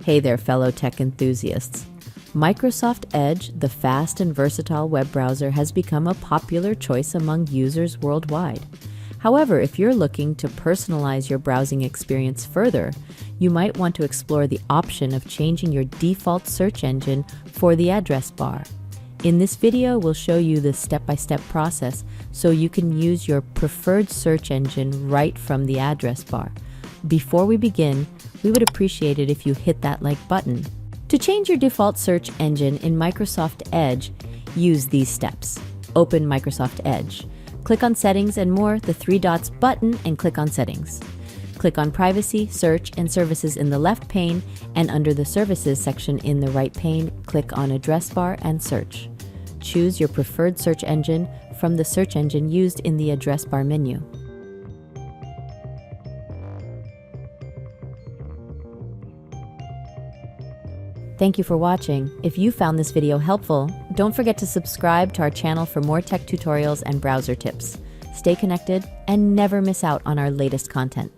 Hey there, fellow tech enthusiasts. Microsoft Edge, the fast and versatile web browser, has become a popular choice among users worldwide. However, if you're looking to personalize your browsing experience further, you might want to explore the option of changing your default search engine for the address bar. In this video, we'll show you the step-by-step process so you can use your preferred search engine right from the address bar. Before we begin, we would appreciate it if you hit that like button. To change your default search engine in Microsoft Edge, use these steps. Open Microsoft Edge. Click on Settings and More, the three dots button, and click on Settings. Click on Privacy, Search, and Services in the left pane, and under the Services section in the right pane, click on Address Bar and Search. Choose your preferred search engine from the search engine used in the address bar menu. Thank you for watching. If you found this video helpful, don't forget to subscribe to our channel for more tech tutorials and browser tips. Stay connected and never miss out on our latest content.